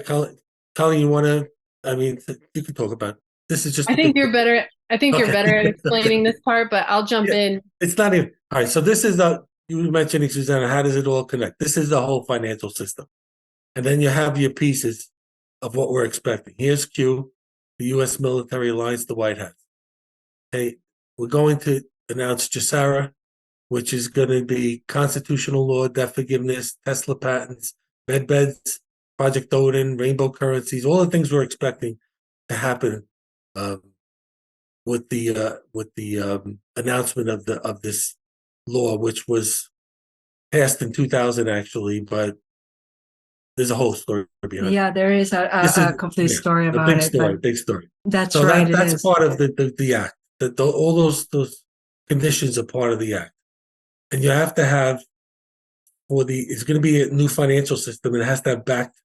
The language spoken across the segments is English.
Colleen, you want to? I mean, you can talk about it. This is just I a big. think you're better. I think you're Okay. better at explaining Okay. this part, but I'll jump Yeah. in. It's not even all right. So this is the you were mentioning, Susanna. How does it all connect? This is the whole financial system, and then you have your pieces of what we're expecting. Here's Q, the U.S. military alliance, the White House. Hey, we're going to announce JASARA, which is going to be constitutional law, debt forgiveness, Tesla patents, med beds, Project Odin, rainbow currencies, all the things we're expecting to happen um, with the announcement of this law, which was passed in 2000 actually, but there's a whole story behind it. Yeah, there is This a is complete yeah, story a about big it, but story, big story. that's So right, it that's is. part of the act. All those conditions are part of the act, and you have to have for the it's going to be a new financial system. It has to have backed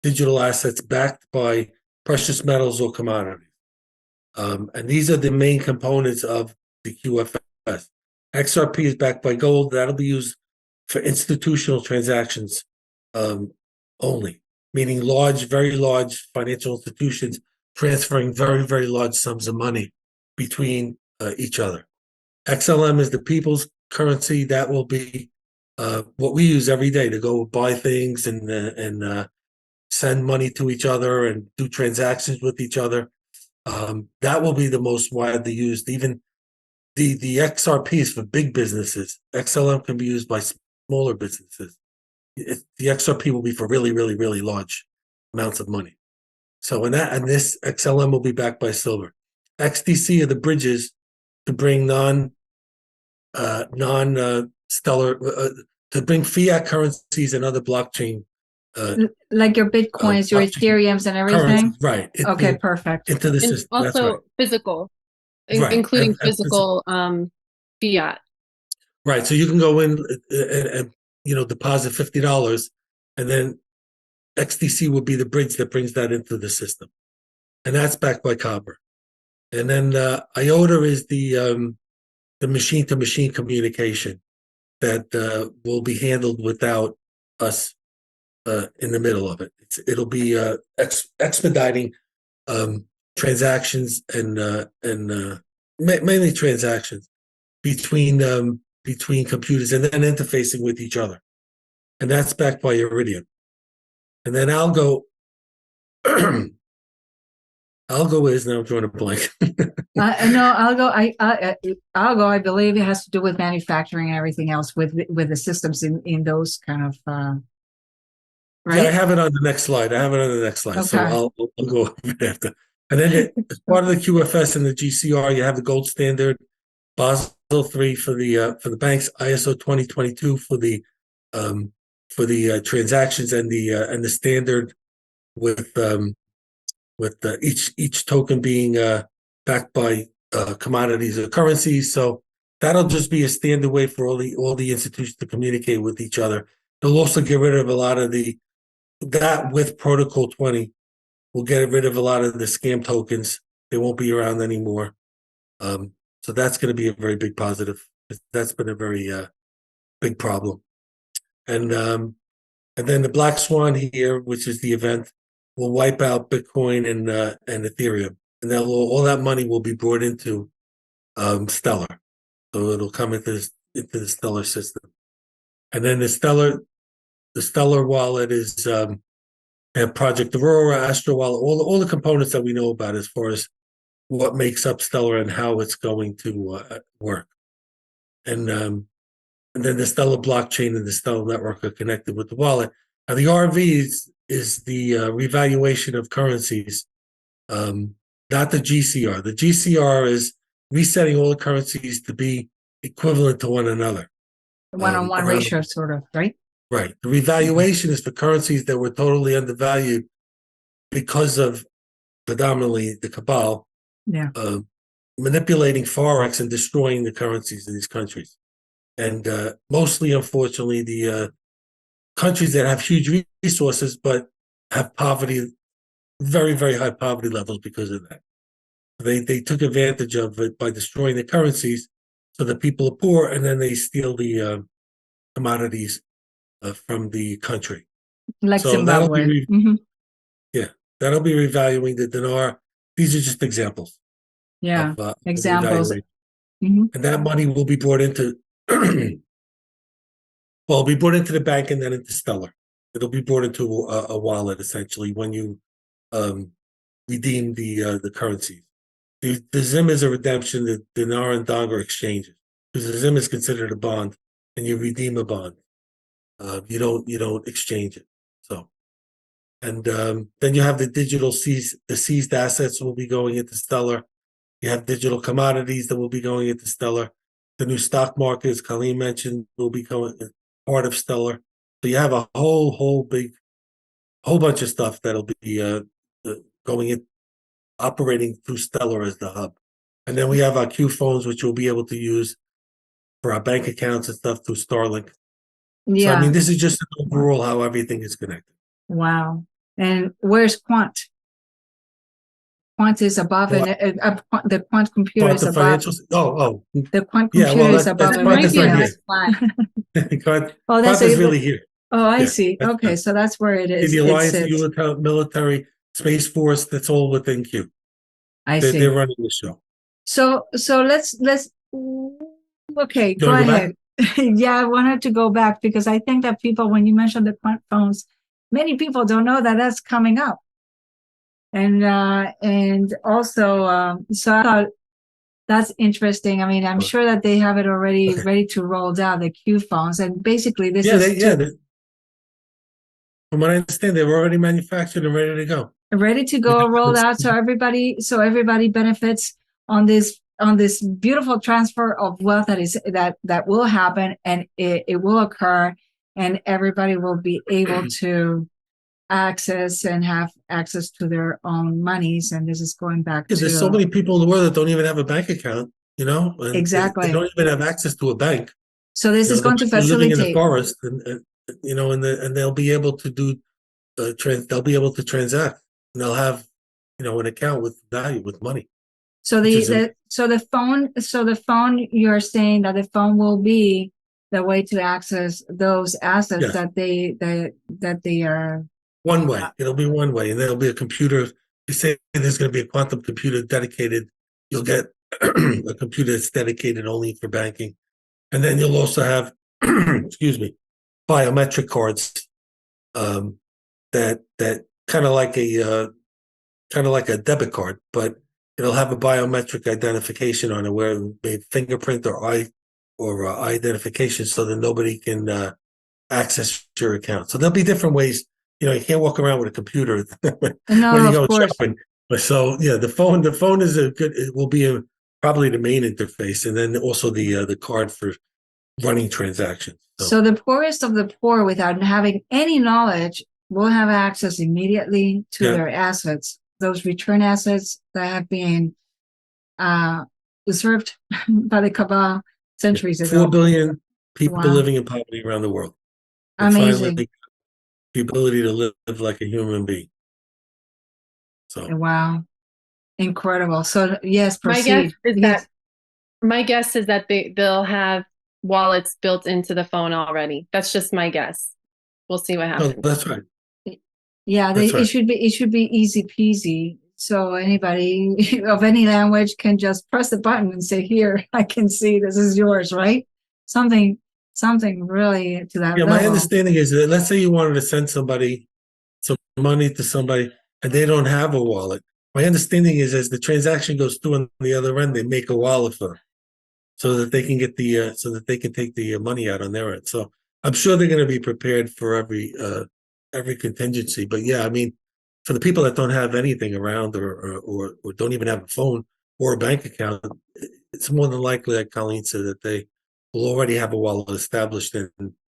digital assets backed by precious metals or commodities. And these are the main components of the QFS. XRP is backed by gold. That'll be used for institutional transactions only, meaning large, very large financial institutions transferring very, very large sums of money between each other. XLM is the people's currency. That will be what we use every day to go buy things and send money to each other and do transactions with each other. That will be the most widely used. Even the XRP is for big businesses. XLM can be used by smaller businesses. The XRP will be for really, really, really large amounts of money. So and this XLM will be backed by silver. XDC are the bridges to bring non stellar to bring fiat currencies and other blockchain uh, Like your Bitcoins, your blockchain Ethereums and currencies everything? right Okay, perfect. into the And system. That's right. also physical, Right. including physical fiat. Right. So you can go in and deposit $50, and then XDC will be the bridge that brings that into the system, and that's backed by copper. And then IOTA is the machine to machine communication that will be handled without us in the middle of it. It'll be expediting um, transactions and mainly transactions between computers and then interfacing with each other, and that's backed by Iridium. And then Algo, Algo is now I'm drawing a blank. No, I'll go. I believe it has to do with manufacturing and everything else with the systems in those kind of Yeah, I right? have it on the next slide. I have it on the next slide, so Okay. I'll go over it after. And then as part of the QFS and the GCR, you have the gold standard, Basel III for the banks, ISO 2022 for the transactions and the standard with each token being backed by commodities or currencies. So that'll just be a standard way for all the institutions to communicate with each other. They'll also get rid of a lot of that with Protocol 20. We'll get rid of a lot of the scam tokens. They won't be around anymore. So that's going to be a very big positive. That's been a very big problem. And then the Black Swan here, which is the event, will wipe out Bitcoin and Ethereum, and all that money will be brought into Stellar. So it'll come into the Stellar system, and then the Stellar wallet is have Project Aurora, Astro Wallet, all the components that we know about as far as what makes up Stellar and how it's going to work. And then the Stellar blockchain and the Stellar network are connected with the wallet. Now, the RV is the revaluation of currencies, not the GCR. The GCR is resetting all the currencies to be equivalent to one another. One-on-one Around ratio, sort of, right? right. The revaluation is for currencies that were totally undervalued because of predominantly the cabal Yeah. manipulating forex and destroying the currencies of these countries. And mostly, unfortunately, the countries that have huge resources but have poverty, very, very high poverty levels because of that. They took advantage of it by destroying the currencies so that people are poor, and then they steal the commodities from the country. Like So that'll Zimbabwe. be That'll be revaluing the dinar. These are just examples Yeah, of examples. revaluation. Mhm. And that money will be brought into, well, it'll be brought into the bank and then into Stellar. It'll be brought into a wallet essentially when you redeem the currencies. The Zim is a redemption. The dinar and dong are exchanges because the Zim is considered a bond, and you redeem a bond. You don't exchange it. So, and then you have the digital seized assets will be going into Stellar. You have digital commodities that will be going into Stellar. The new stock market, as Colleen mentioned, will be going part of Stellar. So you have a whole bunch of stuff that'll be going in, operating through Stellar as the hub. And then we have our Q phones, which we'll be able to use for our bank accounts and stuff through Starlink. So I Yeah. mean, this is just an overall how everything is connected. Wow. And where's Quant? Quant is above, What? and the quant computer But is the above. financials, oh, The quant yeah, computer well, is above There might that's be everything a right else. red flag. here. Oh, that's Quad is really here. Oh, I Yeah, see. that's Okay, right. so that's where it is. The It Alliance, sits. Military, Space Force, that's all within Q. I They're see. running the show. So let's okay, You go wanna go back? ahead. Yeah, I wanted to go back because I think that people, when you mentioned the quant phones, many people don't know that that's coming up. And also, so I thought that's interesting. I mean, I'm sure that they have it already ready to roll out, the Q phones, and basically this Yeah, is from what I understand, they were already manufactured and ready to go. ready to go, rolled out, so everybody benefits on this beautiful transfer of wealth that will happen, and it will occur, and everybody will be able to access and have access to their own monies. And this is going back Yeah, there's so to many people in the world that don't even have a bank account, and they exactly. don't even have access to a bank. So this is going to They're living in the facilitate. forest, and they'll be able to do they'll be able to transact, and they'll have an account with value, with money. So the phone, you're saying that the phone will be the way to access those assets Yes. that they are. One way. It'll be one way, and there'll be a computer. You say there's going to be a quantum computer dedicated. You'll get a computer that's dedicated only for banking, and then you'll also have, excuse me, biometric cards that kind of like a debit card, but it'll have a biometric identification on it, where it may fingerprint or eye identification, so that nobody can access your account. So there'll be different ways. You can't walk around with a computer when No, you of go course. shopping. But so yeah, the phone is it will be probably the main interface, and then also the card for running transactions. So the poorest of the poor, without having any knowledge, will have access immediately to their assets, those return assets that have been usurped by the cabal centuries ago. 4 billion people Wow. living in poverty around the world. Amazing. Finally, the ability to live like a human being. So Wow. Incredible. So yes, My proceed. guess is that they'll have wallets built into the phone already. That's just my guess. We'll see what happens. that's right. Yeah, That's right. it should be easy peasy. So anybody of any language can just press the button and say, "Here, I can see this is yours," right? Something really to that Yeah, level. my understanding is that, let's say you wanted to send somebody some money to somebody and they don't have a wallet. My understanding is, as the transaction goes through on the other end, they make a wallet for them, so that they can get so that they can take the money out on their end. So I'm sure they're going to be prepared for every contingency. But yeah, I mean, for the people that don't have anything around, or don't even have a phone or a bank account, it's more than likely, like Colleen said, that they will already have a wallet established, and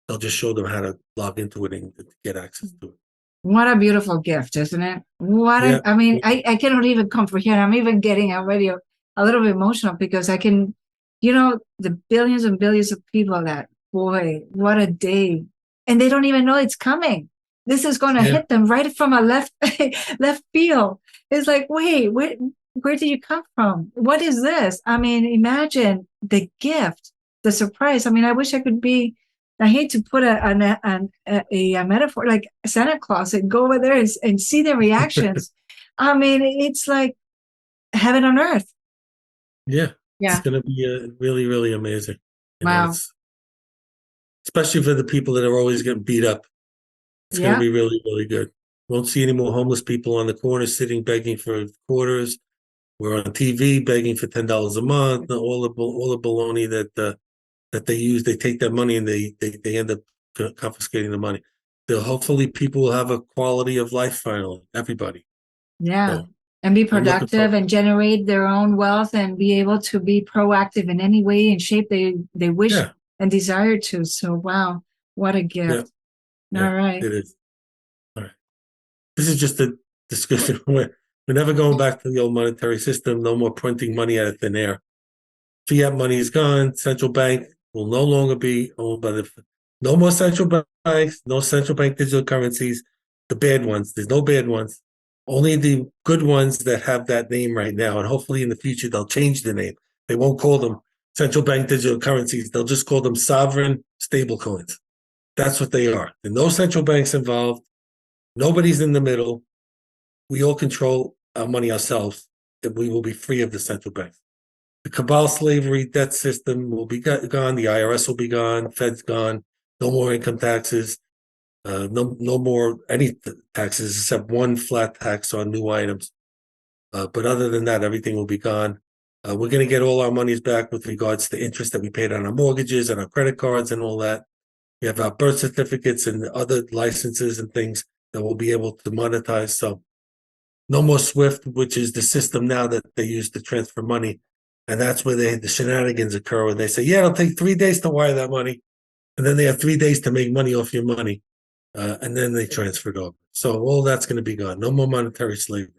they'll just show them how to log into it and get access to it. What a beautiful gift, isn't it? I mean, I cannot even comprehend. I'm even getting already a little bit emotional, because I can, the billions and billions of people that, boy, what a day. And they don't even know it's coming. This is going to hit them right from a left field. It's like, wait, where did you come from? What is this? I mean, imagine the gift, the surprise. I mean, I wish I could be I hate to put a metaphor like Santa Claus and go over there and see the reactions. I mean, it's like heaven on earth. Yeah. Yeah. It's going to be really, really amazing. Wow. Especially for the people that are always getting beat up. It's going to be really, really good. Won't see any more homeless people on the corner sitting begging for quarters. We're on TV begging for $10 a month. All the baloney that they use. They take that money and they end up confiscating the money. Hopefully, people will have a quality of life finally. Everybody. Yeah. So, and be productive and generate their own wealth and be able to be proactive in any way and shape they wish and desire to. So, wow, what a gift. All right. It is. All right. This is just a discussion. We're never going back to the old monetary system. No more printing money out of thin air. Fiat money is gone. Central bank will no longer be owned by no more central banks, no central bank digital currencies, the bad ones. There's no bad ones. Only the good ones that have that name right now. And hopefully in the future, they'll change the name. They won't call them central bank digital currencies. They'll just call them sovereign stable coins. That's what they are. There's no central banks involved. Nobody's in the middle. We all control our money ourselves, and we will be free of the central banks. The cabal slavery debt system will be gone. The IRS will be gone. Fed's gone. No more income taxes. No more any taxes except one flat tax on new items. But other than that, everything will be gone. We're going to get all our monies back with regards to interest that we paid on our mortgages and our credit cards and all that. We have our birth certificates and other licenses and things that we'll be able to monetize. So no more SWIFT, which is the system now that they use to transfer money. And that's where the shenanigans occur when they say, yeah, it'll take 3 days to wire that money. And then they have 3 days to make money off your money. And then they transfer it over. So all that's going to be gone. No more monetary slavery.